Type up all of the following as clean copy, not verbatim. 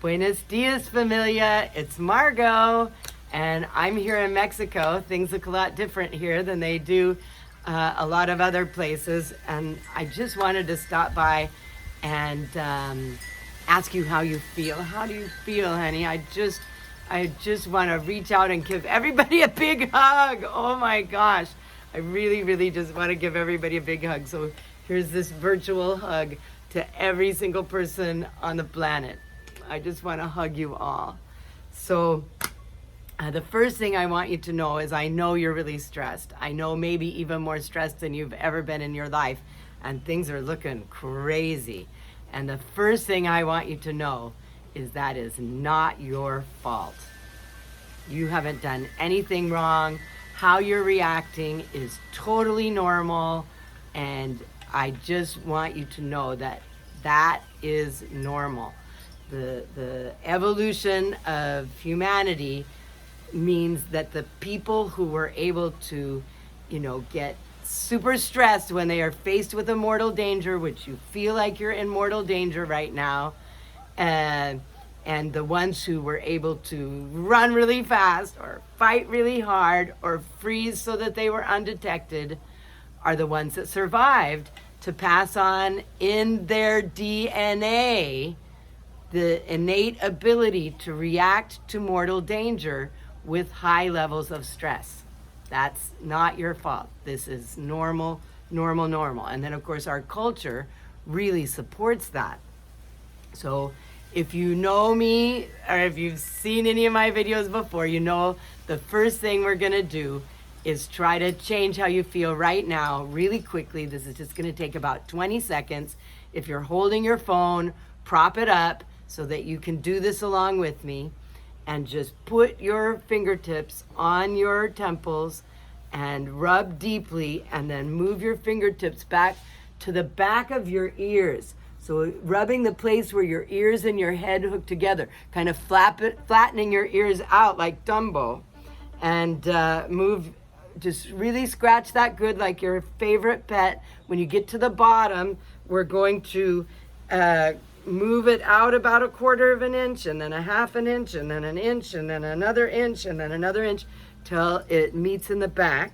Buenos dias, familia. It's Margot, and I'm here in Mexico. Things look a lot different here than they do a lot of other places, and I just wanted to stop by and ask you how you feel. How do you feel, honey? I just want to reach out and give everybody a big hug. Oh my gosh. I really just want to give everybody a big hug. So here's this virtual hug to every single person on the planet. I just want to hug you all. So the first thing I want you to know is I know you're really stressed. I know maybe even more stressed than you've ever been in your life, and things are looking crazy. And the first thing I want you to know is that is not your fault. You haven't done anything wrong. How you're reacting is totally normal, and I just want you to know that that is normal. The evolution of humanity means that the people who were able to, get super stressed when they are faced with a mortal danger, which you feel like you're in mortal danger right now, and the ones who were able to run really fast or fight really hard or freeze so that they were undetected are the ones that survived to pass on in their DNA the innate ability to react to mortal danger with high levels of stress. That's not your fault. This is normal. And then, of course, our culture really supports that. So if you know me, or if you've seen any of my videos before, you know the first thing we're going to do is try to change how you feel right now really quickly. This is just going to take about 20 seconds. If you're holding your phone, prop it up so that you can do this along with me, and just put your fingertips on your temples and rub deeply, and then move your fingertips back to the back of your ears. So rubbing the place where your ears and your head hook together, kind of flattening your ears out like Dumbo, and just really scratch that good like your favorite pet. When you get to the bottom, we're going to move it out about 1/4 of an inch, and then 1/2 inch, and then an inch, and then another inch, and then another inch, till it meets in the back.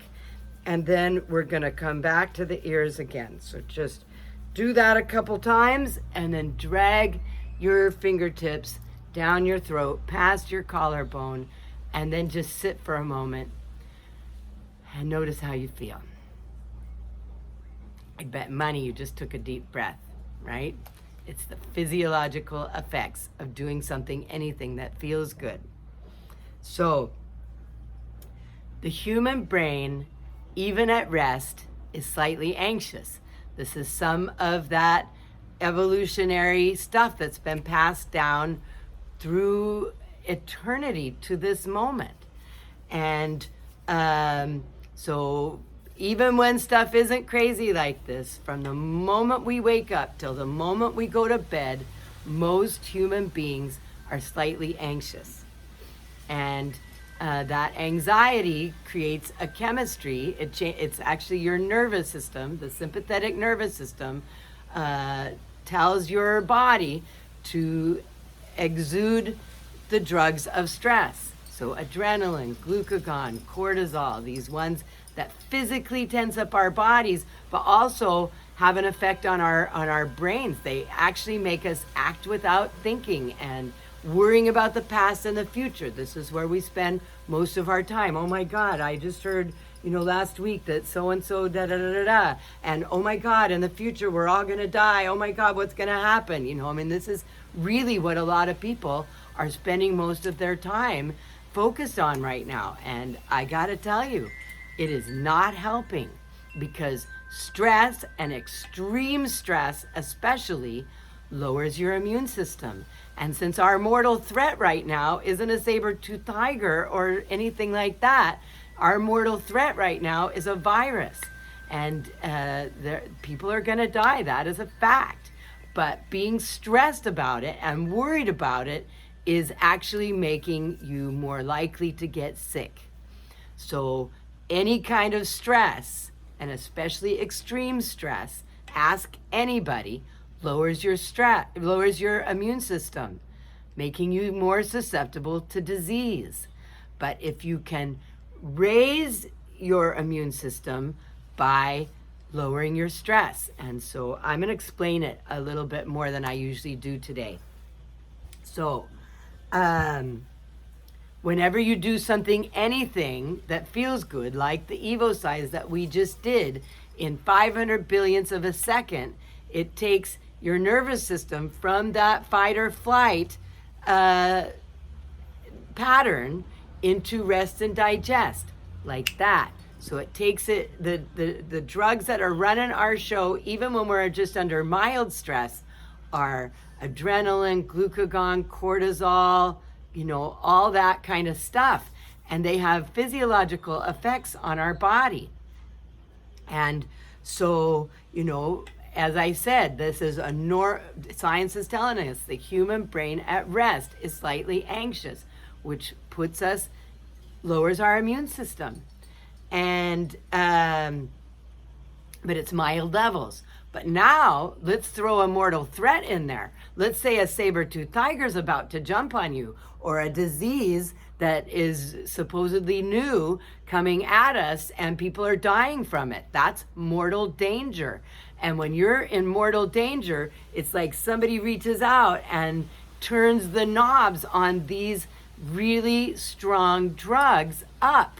And then we're going to come back to the ears again. So just do that a couple times, and then drag your fingertips down your throat, past your collarbone, and then just sit for a moment and notice how you feel. I bet money you just took a deep breath, right? It's the physiological effects of doing something, anything that feels good. So the human brain, even at rest, is slightly anxious. This is some of that evolutionary stuff that's been passed down through eternity to this moment. And so even when stuff isn't crazy like this, from the moment we wake up till the moment we go to bed, most human beings are slightly anxious. And that anxiety creates a chemistry. It's actually your nervous system, the sympathetic nervous system, tells your body to exude the drugs of stress. So adrenaline, glucagon, cortisol, these ones that physically tense up our bodies, but also have an effect on our brains. They actually make us act without thinking and worrying about the past and the future. This is where we spend most of our time. Oh my God, I just heard, last week that so-and-so da-da-da-da-da. And oh my God, in the future, we're all gonna die. Oh my God, what's gonna happen? This is really what a lot of people are spending most of their time focused on right now. And I gotta tell you, it is not helping, because stress, and extreme stress especially, lowers your immune system. And since our mortal threat right now isn't a saber-toothed tiger or anything like that, our mortal threat right now is a virus. And people are gonna die, that is a fact. But being stressed about it and worried about it is actually making you more likely to get sick. So any kind of stress, and especially extreme stress, ask anybody, lowers your immune system. making you more susceptible to disease. But if you can raise your immune system by lowering your stress, and so I'm going to explain it a little bit more than I usually do today. So, whenever you do something, anything that feels good, like the Evo size that we just did in 500 billionths of a second, it takes your nervous system from that fight or flight pattern into rest and digest, like that. So it takes it, the drugs that are running our show, even when we're just under mild stress, are adrenaline, glucagon, cortisol, all that kind of stuff. And they have physiological effects on our body. And so, as I said, this is science is telling us the human brain at rest is slightly anxious, which lowers our immune system. And, but it's mild levels. But now let's throw a mortal threat in there. Let's say a saber-toothed tiger's about to jump on you, or a disease that is supposedly new coming at us and people are dying from it. That's mortal danger. And when you're in mortal danger, it's like somebody reaches out and turns the knobs on these really strong drugs up.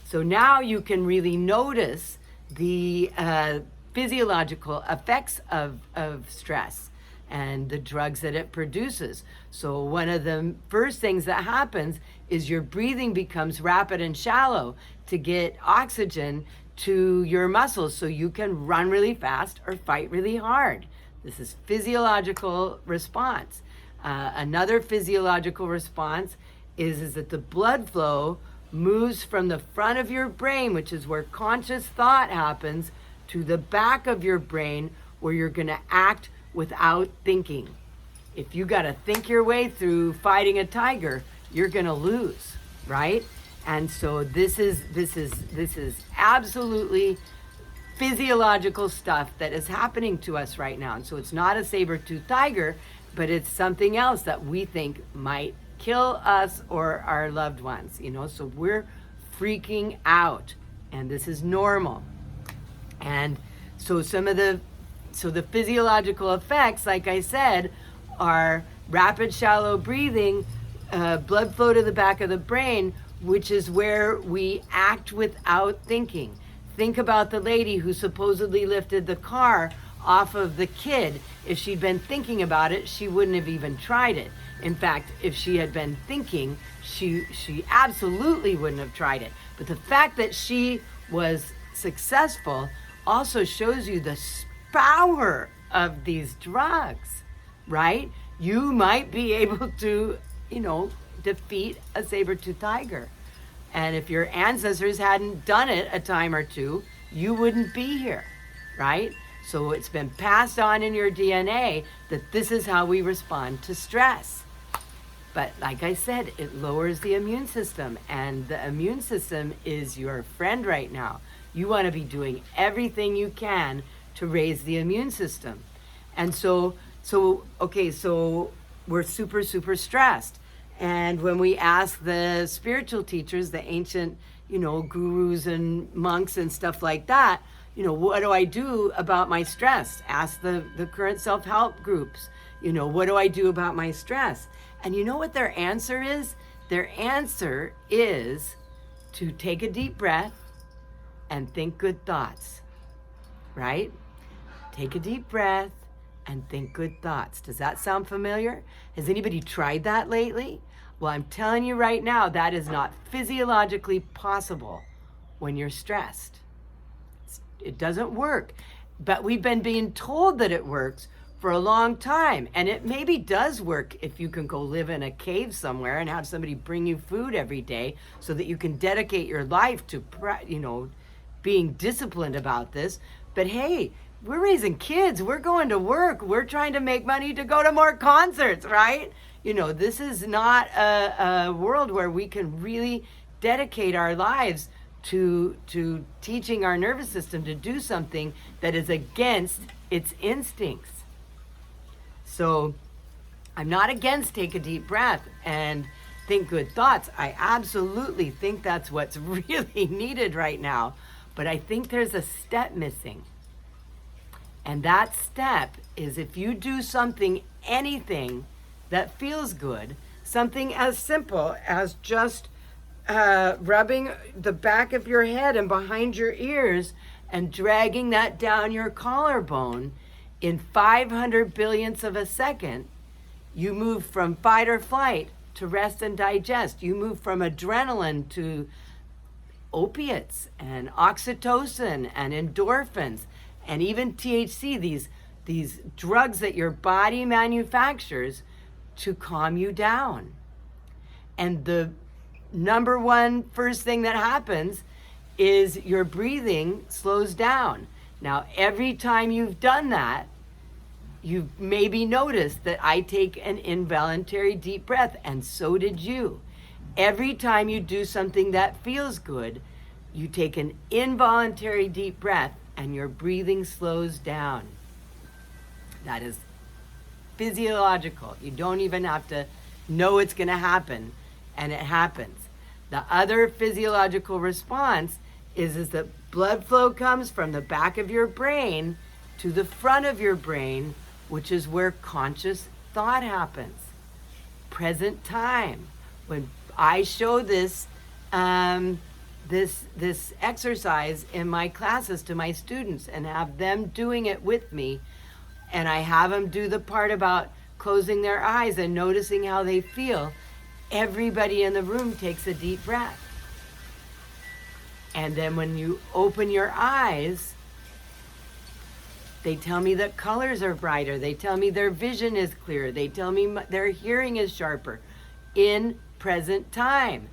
So now you can really notice the physiological effects of stress and the drugs that it produces. So one of the first things that happens is your breathing becomes rapid and shallow to get oxygen to your muscles so you can run really fast or fight really hard. This is physiological response. Another physiological response is that the blood flow moves from the front of your brain, which is where conscious thought happens, to the back of your brain where you're going to act without thinking. If you got to think your way through fighting a tiger, you're going to lose, right? And so this is absolutely physiological stuff that is happening to us right now. And so it's not a saber-toothed tiger, but it's something else that we think might kill us or our loved ones, so we're freaking out, and this is normal. And so the physiological effects, like I said, are rapid shallow breathing, blood flow to the back of the brain, which is where we act without thinking. Think about the lady who supposedly lifted the car off of the kid. If she'd been thinking about it, she wouldn't have even tried it. In fact, if she had been thinking, she absolutely wouldn't have tried it. But the fact that she was successful also shows you the power of these drugs, right? You might be able to, defeat a saber-toothed tiger. And if your ancestors hadn't done it a time or two, you wouldn't be here, right? So it's been passed on in your DNA that this is how we respond to stress. But like I said, it lowers the immune system, and the immune system is your friend right now. You want to be doing everything you can to raise the immune system. And so we're super, super stressed. And when we ask the spiritual teachers, the ancient, gurus and monks and stuff like that, what do I do about my stress? Ask the current self-help groups, what do I do about my stress? And you know what their answer is? Their answer is to take a deep breath and think good thoughts, right? Take a deep breath and think good thoughts. Does that sound familiar? Has anybody tried that lately? Well, I'm telling you right now, that is not physiologically possible when you're stressed. It doesn't work. But we've been being told that it works for a long time. And it maybe does work if you can go live in a cave somewhere and have somebody bring you food every day so that you can dedicate your life to, being disciplined about this. But hey, we're raising kids. We're going to work. We're trying to make money to go to more concerts, right? This is not a world where we can really dedicate our lives to teaching our nervous system to do something that is against its instincts. So I'm not against take a deep breath and think good thoughts. I absolutely think that's what's really needed right now. But I think there's a step missing. And that step is if you do something, anything that feels good, something as simple as just rubbing the back of your head and behind your ears and dragging that down your collarbone in 500 billionths of a second, you move from fight or flight to rest and digest. You move from adrenaline to opiates and oxytocin and endorphins and even THC, these drugs that your body manufactures to calm you down. And the number one first thing that happens is your breathing slows down. Now, every time you've done that, you've maybe noticed that I take an involuntary deep breath, and so did you. Every time you do something that feels good, you take an involuntary deep breath and your breathing slows down. That is physiological. You don't even have to know it's going to happen, and it happens. The other physiological response is that blood flow comes from the back of your brain to the front of your brain, which is where conscious thought happens. Present time. When I show this this exercise in my classes to my students and have them doing it with me, and I have them do the part about closing their eyes and noticing how they feel, everybody in the room takes a deep breath. And then when you open your eyes, they tell me that colors are brighter. They tell me their vision is clearer. They tell me their hearing is sharper. In present time.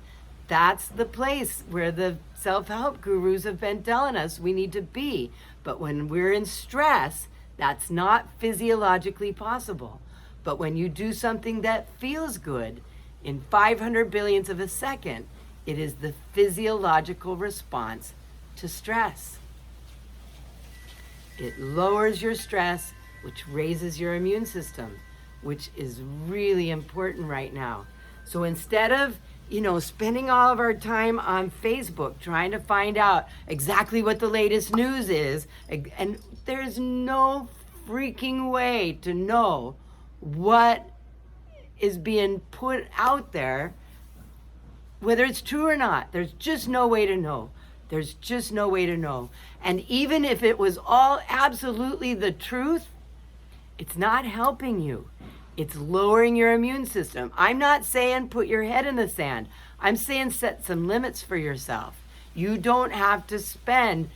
That's the place where the self-help gurus have been telling us we need to be. But when we're in stress, that's not physiologically possible. But when you do something that feels good, in 500 billionths of a second, it is the physiological response to stress. It lowers your stress, which raises your immune system, which is really important right now. So instead of, spending all of our time on Facebook trying to find out exactly what the latest news is, and there's no freaking way to know what is being put out there, whether it's true or not. There's just no way to know. There's just no way to know. And even if it was all absolutely the truth, it's not helping you. It's lowering your immune system. I'm not saying put your head in the sand. I'm saying set some limits for yourself. You don't have to spend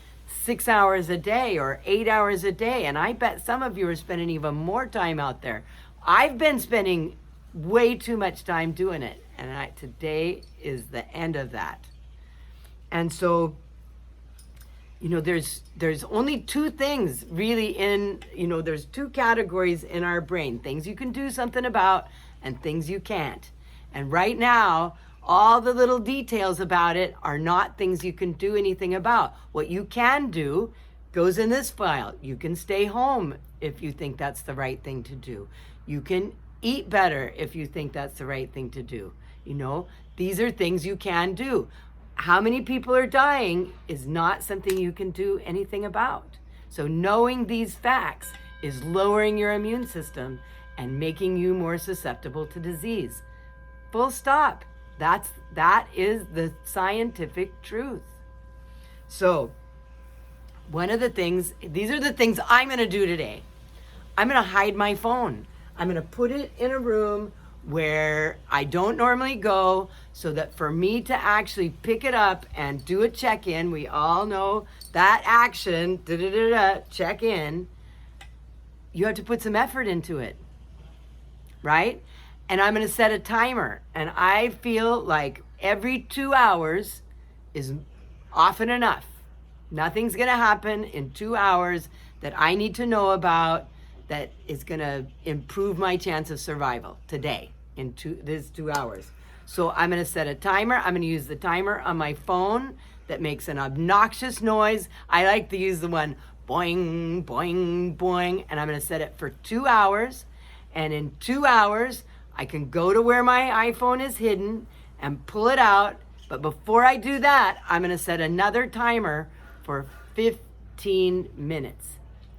6 hours a day or 8 hours a day. And I bet some of you are spending even more time out there. I've been spending way too much time doing it. And today is the end of that. And so, there's only two things really there's two categories in our brain. Things you can do something about and things you can't. And right now, all the little details about it are not things you can do anything about. What you can do goes in this file. You can stay home if you think that's the right thing to do. You can eat better if you think that's the right thing to do. These are things you can do. How many people are dying is not something you can do anything about. So knowing these facts is lowering your immune system and making you more susceptible to disease. Full stop. That is the scientific truth. So one of the things, these are the things I'm going to do today. I'm going to hide my phone. I'm going to put it in a room where I don't normally go, so that for me to actually pick it up and do a check-in, we all know that action, check in, you have to put some effort into it, right? And I'm going to set a timer. And I feel like every 2 hours is often enough. Nothing's going to happen in 2 hours that I need to know about that is going to improve my chance of survival today in this 2 hours. So I'm going to set a timer. I'm going to use the timer on my phone that makes an obnoxious noise. I like to use the one boing, boing, boing, and I'm going to set it for 2 hours. And in 2 hours, I can go to where my iPhone is hidden and pull it out. But before I do that, I'm going to set another timer for 15 minutes.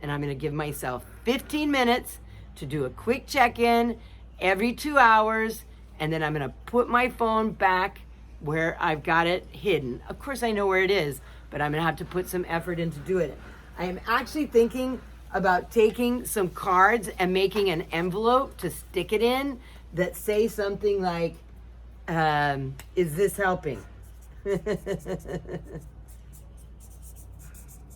And I'm going to give myself 15 minutes to do a quick check-in every 2 hours. And then I'm going to put my phone back where I've got it hidden. Of course, I know where it is, but I'm going to have to put some effort into doing it. I am actually thinking about taking some cards and making an envelope to stick it in that say something like, is this helping?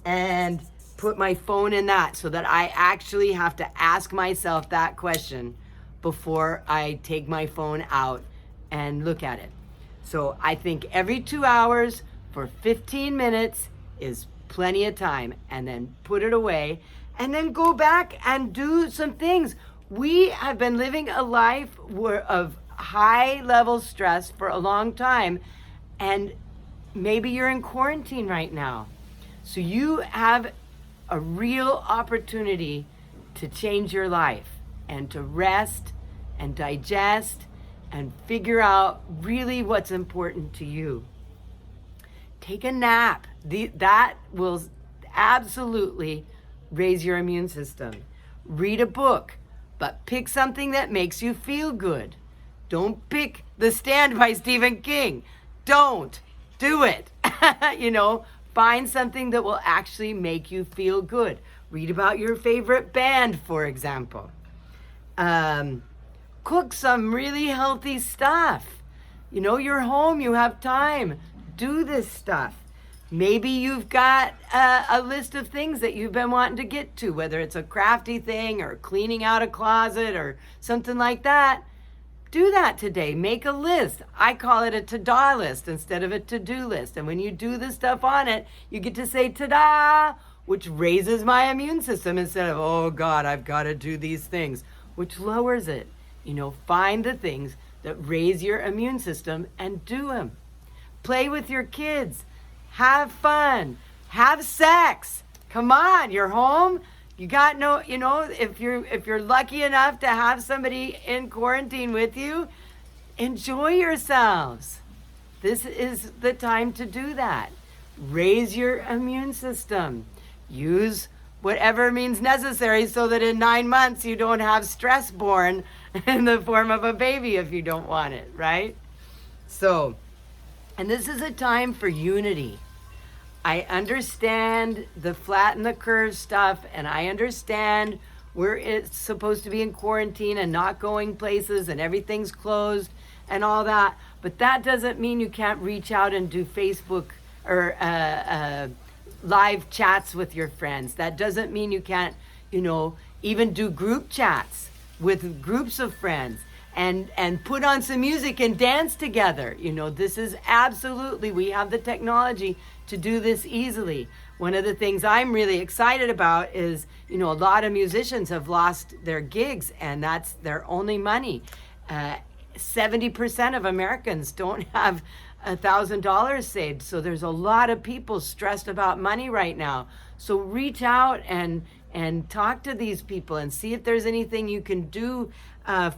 And put my phone in that so that I actually have to ask myself that question before I take my phone out and look at it. So I think every 2 hours for 15 minutes is plenty of time, and then put it away and then go back and do some things. We have been living a life of high level stress for a long time, and maybe you're in quarantine right now. So you have a real opportunity to change your life and to rest and digest and figure out really what's important to you. Take a nap. That will absolutely raise your immune system. Read a book, but pick something that makes you feel good. Don't pick The Stand by Stephen King. Don't do it. Find something that will actually make you feel good. Read about your favorite band, for example. Cook some really healthy stuff. You're home, you have time. Do this stuff. Maybe you've got a list of things that you've been wanting to get to, whether it's a crafty thing or cleaning out a closet or something like that. Do that today. Make a list. I call it a to-do list instead of a to-do list. And when you do the stuff on it, you get to say ta-da, which raises my immune system instead of, oh God, I've got to do these things, which lowers it. Find the things that raise your immune system and do them. Play with your kids. Have fun. Have sex. Come on, you're home. You got if you're lucky enough to have somebody in quarantine with you, enjoy yourselves. This is the time to do that. Raise your immune system. Use whatever means necessary so that in 9 months you don't have stress born in the form of a baby if you don't want it, right? So, and this is a time for unity. I understand the flatten the curve stuff, and I understand we're supposed to be in quarantine and not going places and everything's closed and all that, but that doesn't mean you can't reach out and do Facebook or live chats with your friends. That doesn't mean you can't, even do group chats with groups of friends and put on some music and dance together. This is absolutely, we have the technology to do this easily. One of the things I'm really excited about is, a lot of musicians have lost their gigs and that's their only money. 70% of Americans don't have $1,000 saved. So there's a lot of people stressed about money right now. So reach out and talk to these people and see if there's anything you can do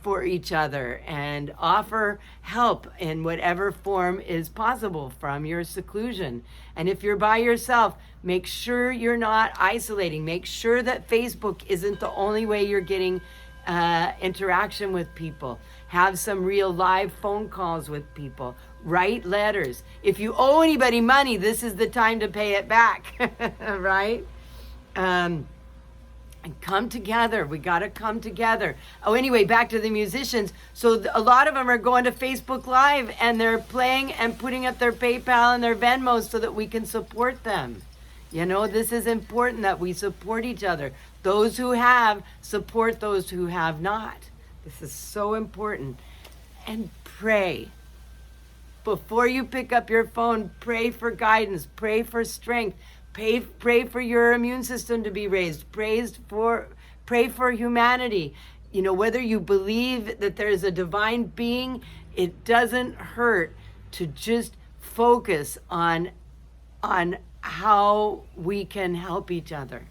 for each other and offer help in whatever form is possible from your seclusion. And if you're by yourself, make sure you're not isolating. Make sure that Facebook isn't the only way you're getting interaction with people. Have some real live phone calls with people. Write letters. If you owe anybody money, this is the time to pay it back, right? And come together. We got to come together. Oh, anyway, back to the musicians. So a lot of them are going to Facebook Live and they're playing and putting up their PayPal and their Venmos so that we can support them. This is important that we support each other. Those who have, support those who have not. This is so important. And pray. Before you pick up your phone, pray for guidance, pray for strength, pray for your immune system to be raised, pray for humanity. Whether you believe that there's a divine being, it doesn't hurt to just focus on how we can help each other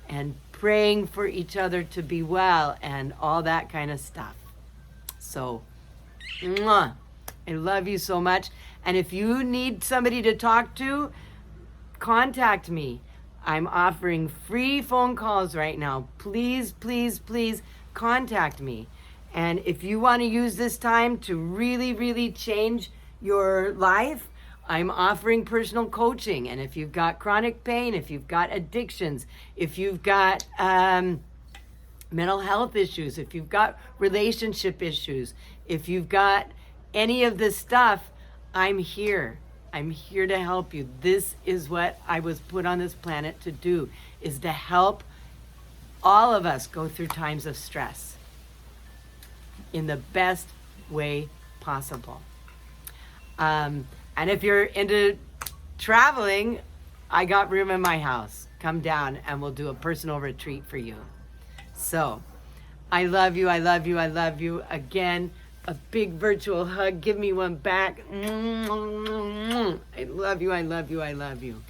and praying for each other to be well and all that kind of stuff. So, mwah, I love you so much. And if you need somebody to talk to, contact me. I'm offering free phone calls right now. Please, please, please contact me. And if you want to use this time to really, really change your life, I'm offering personal coaching. And if you've got chronic pain, if you've got addictions, if you've got mental health issues, if you've got relationship issues, if you've got any of this stuff, I'm here. I'm here to help you. This is what I was put on this planet to do, is to help all of us go through times of stress in the best way possible. And if you're into traveling, I got room in my house. Come down and we'll do a personal retreat for you. So, I love you, I love you, I love you. Again, a big virtual hug. Give me one back. I love you, I love you, I love you.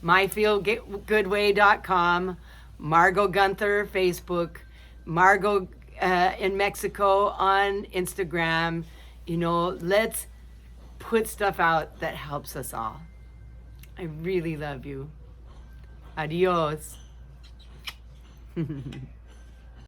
MyFeelGoodWay.com, Margot Gunther, Facebook, Margot in Mexico on Instagram. You know, let's put stuff out that helps us all. I really love you. Adios.